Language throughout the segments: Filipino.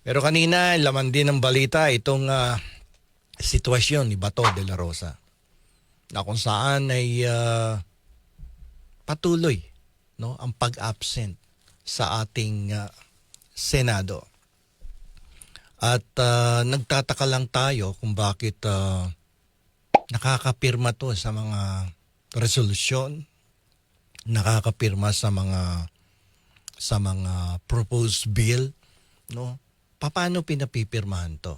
Pero kanina, laman din ng balita itong sitwasyon ni Bato de la Rosa na kung saan ay patuloy, no, ang pag-absent sa ating Senado. At nagtataka lang tayo kung bakit nakakapirma to sa mga resolusyon, nakakapirma sa mga proposed bill, no? Paano pinapipirmahan to?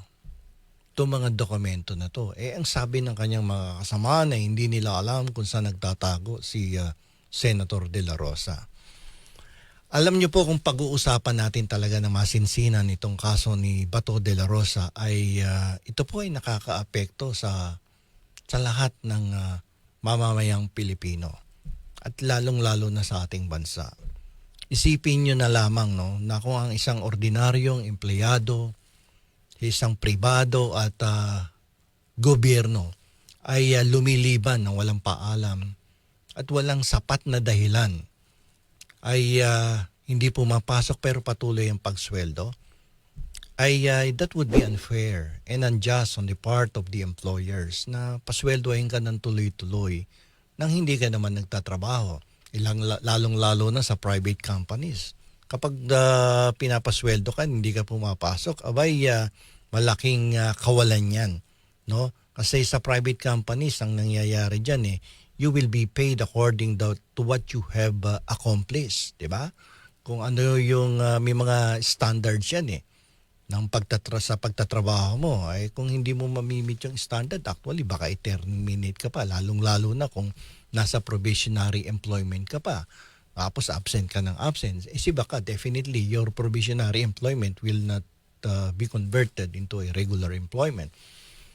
Itong mga dokumento na to. Ang sabi ng kanyang mga kasama na hindi nila alam kung saan nagtatago si Senator De La Rosa. Alam niyo po kung pag-uusapan natin talaga na masinsinan itong kaso ni Bato De La Rosa ay ito po ay nakakaapekto sa lahat ng mamamayang Pilipino at lalong-lalo na sa ating bansa. Isipin nyo na lamang, no, na kung ang isang ordinaryong empleyado, isang pribado at gobyerno ay lumiliban ng walang paalam at walang sapat na dahilan ay hindi pumapasok pero patuloy ang pagsweldo, ay that would be unfair and unjust on the part of the employers na pasweldohin ka ng tuloy-tuloy nang hindi ka naman nagtatrabaho. Lalong-lalo na sa private companies. Kapag pinapasweldo ka, hindi ka pumapasok, abay malaking kawalan yan. No? Kasi sa private companies, ang nangyayari dyan, you will be paid according to what you have accomplished. Diba? Kung ano yung may mga standards yan ng sa pagtatrabaho mo, ay kung hindi mo mamimit yung standard, actually baka i-terminate ka pa, lalong-lalo na kung nasa probationary employment ka pa. Tapos absent ka ng absence. Si baka definitely your probationary employment will not be converted into a regular employment.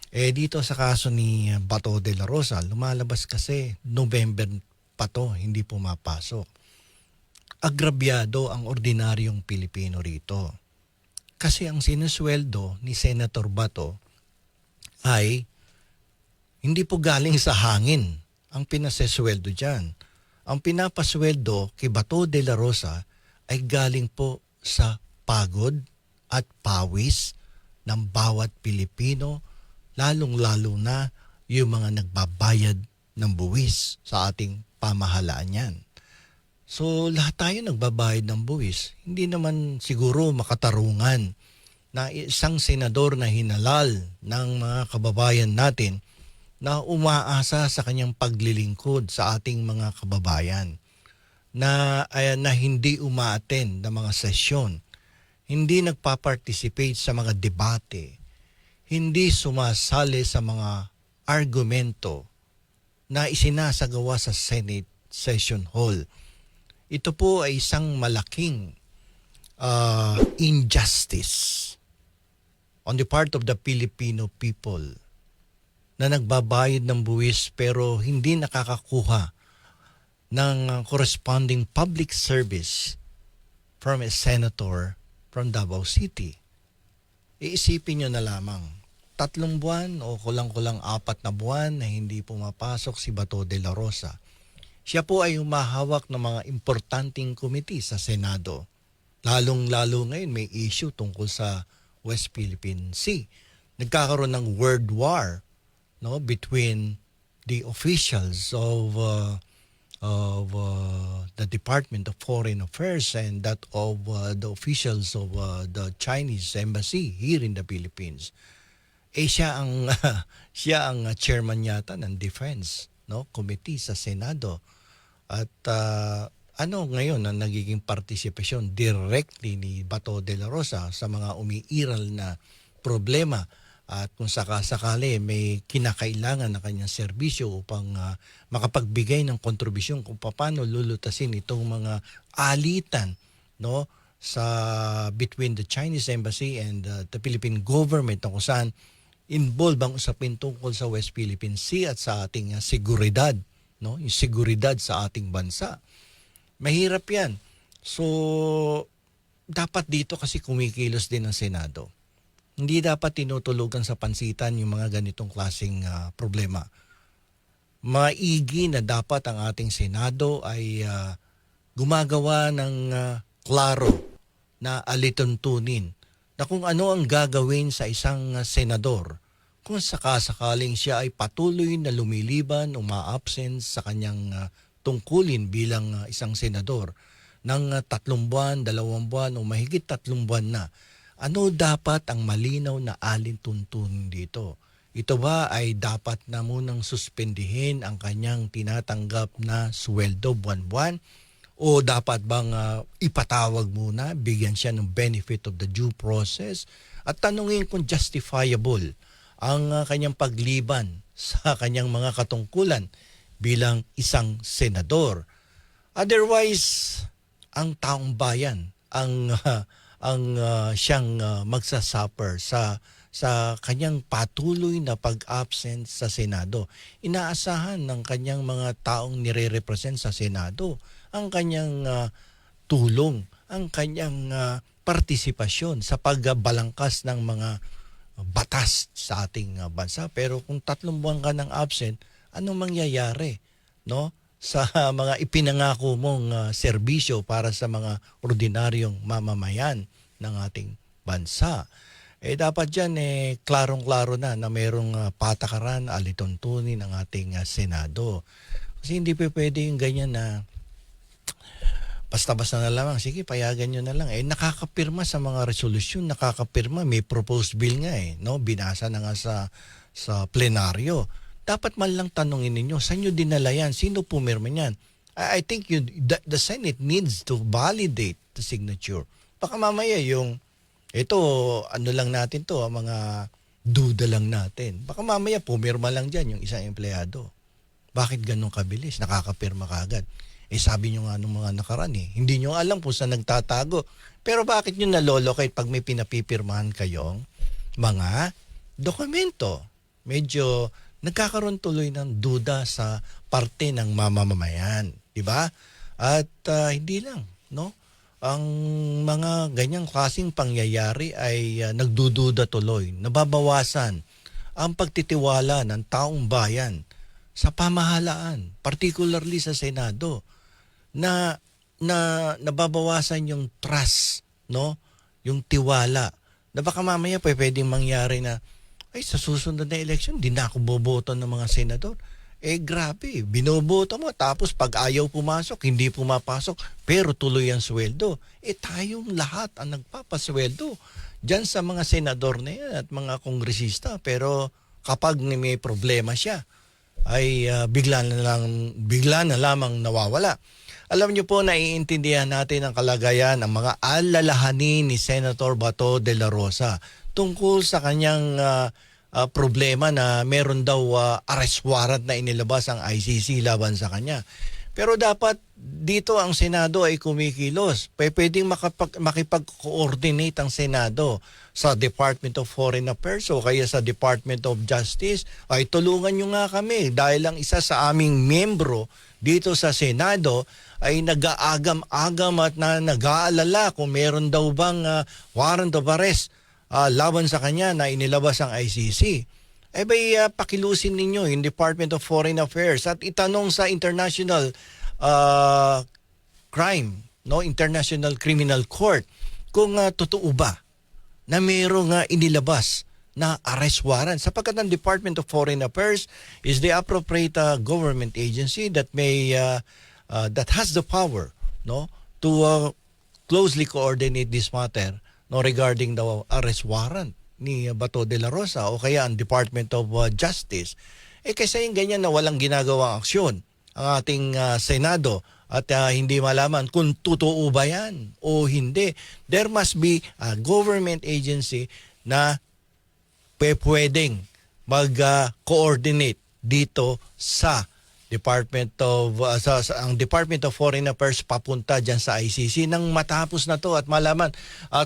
Dito sa kaso ni Bato de la Rosa, lumalabas kasi November pa to, hindi pumapasok. Agrabyado ang ordinaryong Pilipino rito. Kasi ang sinusweldo ni Senator Bato ay hindi po galing sa hangin ang pinasesweldo dyan. Ang pinapasweldo kay Bato de la Rosa ay galing po sa pagod at pawis ng bawat Pilipino, lalong-lalo na yung mga nagbabayad ng buwis sa ating pamahalaan yan. So lahat tayo nagbabayad ng buwis. Hindi naman siguro makatarungan na isang senador na hinalal ng mga kababayan natin na umaasa sa kanyang paglilingkod sa ating mga kababayan na hindi umaattend ng mga sesyon, hindi nagpa-participate sa mga debate, hindi sumasali sa mga argumento na isinasagawa sa Senate Session Hall. Ito po ay isang malaking injustice on the part of the Filipino people na nagbabayad ng buwis pero hindi nakakakuha ng corresponding public service from a senator from Davao City. Iisipin nyo na lamang, 3 buwan o kulang-kulang 4 na buwan na hindi pumapasok si Bato de la Rosa. Siya po ay humahawak ng mga importanteng committee sa Senado. Lalong-lalo ngayon may issue tungkol sa West Philippine Sea. Nagkakaroon ng word war, no, between the officials of the Department of Foreign Affairs and that of the officials of the Chinese Embassy here in the Philippines. Siya ang siya ang chairman yata ng Defense, no, Committee sa Senado. At ano ngayon ang nagiging partisipasyon directly ni Bato de la Rosa sa mga umiiral na problema at kung sakasakali may kinakailangan na kanyang serbisyo upang makapagbigay ng kontribusyon kung paano lulutasin itong mga alitan, no, sa between the Chinese Embassy and the Philippine government, kung saan involved ang usapin tungkol sa West Philippine Sea at sa ating seguridad, no, yung seguridad sa ating bansa. Mahirap yan. So dapat dito kasi kumikilos din ang Senado. Hindi dapat tinutulugan sa pansitan yung mga ganitong klaseng problema. Maigi na dapat ang ating Senado ay gumagawa ng klaro na alituntunin na na kung ano ang gagawin sa isang senador kung sakasakaling siya ay patuloy na lumiliban, uma-absent sa kanyang tungkulin bilang isang senador ng 3 buwan, 2 buwan o mahigit 3 buwan na. Ano dapat ang malinaw na alintuntunin dito? Ito ba ay dapat na munang suspendihin ang kanyang tinatanggap na sweldo buwan-buwan? O dapat bang ipatawag muna, bigyan siya ng benefit of the due process? At tanungin kung justifiable ang kanyang pagliban sa kanyang mga katungkulan bilang isang senador. Otherwise, ang taong bayan ang siyang magsasuffer sa kanyang patuloy na pag-absent sa Senado. Inaasahan ng kanyang mga taong nire-represent sa Senado ang kanyang tulong, ang kanyang partisipasyon sa pagbalangkas ng mga batas sa ating bansa. Pero kung 3 buwan ka ng absent, anong mangyayari, no? Sa mga ipinangako mong serbisyo para sa mga ordinaryong mamamayan ng ating bansa. Dapat dyan klarong-klaro na mayroong patakaran, alituntunin ng ating Senado. Kasi hindi pwede yung ganyan na basta-basta na lamang, sige, payagan nyo na lang. Nakakapirma sa mga resolusyon, nakakapirma, may proposed bill nga no? Binasa na nga sa plenaryo. Dapat man lang tanongin ninyo, saan nyo dinala yan? Sino pumirma niyan? I think the Senate needs to validate the signature. Baka mamaya ito, ano lang natin to, mga duda lang natin. Baka mamaya pumirma lang dyan yung isang empleyado. Bakit ganun kabilis? Nakakapirma kagad. Sabi nyo nga nung mga nakaraan hindi nyo alam kung saan nagtatago. Pero bakit nyo nalolocate pag may pinapipirmahan kayong mga dokumento? Medyo nagkakaroon tuloy ng duda sa parte ng mamamayan. Diba? At hindi lang, no? Ang mga ganyang klaseng pangyayari ay nagdududa tuloy, nababawasan ang pagtitiwala ng taong bayan sa pamahalaan, particularly sa Senado, na nababawasan yung trust, no? Yung tiwala. Na baka mamaya pwedeng mangyari na, sa susunod na election, di na ako boboto ng mga senador. Grabe, binoboto mo tapos pag ayaw pumasok, hindi pumapasok, pero tuloy ang sweldo. Tayong lahat ang nagpapasweldo dyan sa mga senador na yan at mga kongresista. Pero kapag may problema siya, ay bigla na lamang nawawala. Alam niyo po, naiintindihan natin ang kalagayan ng mga alalahanin ni Senator Bato de la Rosa tungkol sa kanyang problema na meron daw arrest warrant na inilabas ang ICC laban sa kanya. Pero dapat dito ang Senado ay kumikilos. Pwedeng makipag-coordinate ang Senado sa Department of Foreign Affairs o kaya sa Department of Justice. Ay tulungan nyo nga kami dahil ang isa sa aming membro dito sa Senado ay nag-aagam-agam at nag-aalala kung meron daw bang warrant of arrest laban sa kanya na inilabas ang ICC. Pakilusin ninyo yung Department of Foreign Affairs at itanong sa International Crime, no, International Criminal Court kung totoo ba na mayroong inilabas na arrest warrant, sapagkat ang Department of Foreign Affairs is the appropriate government agency that that has the power, no, to closely coordinate this matter, no, regarding the arrest warrant ni Bato de la Rosa o kaya ang Department of Justice. Kasi yung ganyan na walang ginagawang aksyon ang ating Senado at hindi malaman kung totoo ba yan o hindi. There must be a government agency na pwedeng mag-coordinate dito sa ang Department of Foreign Affairs papunta dyan sa ICC nang matapos na to at malaman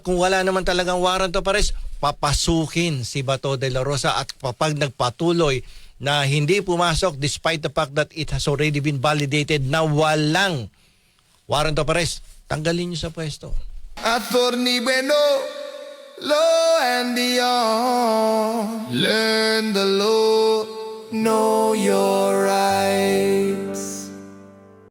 kung wala naman talagang warrant of arrest, papasukin si Bato de la Rosa at kapag nagpatuloy na hindi pumasok despite the fact that it has already been validated na walang warrant of arrest, tanggalin niyo sa pwesto. Attorney Bueno, law and beyond, learn the law, know your rights.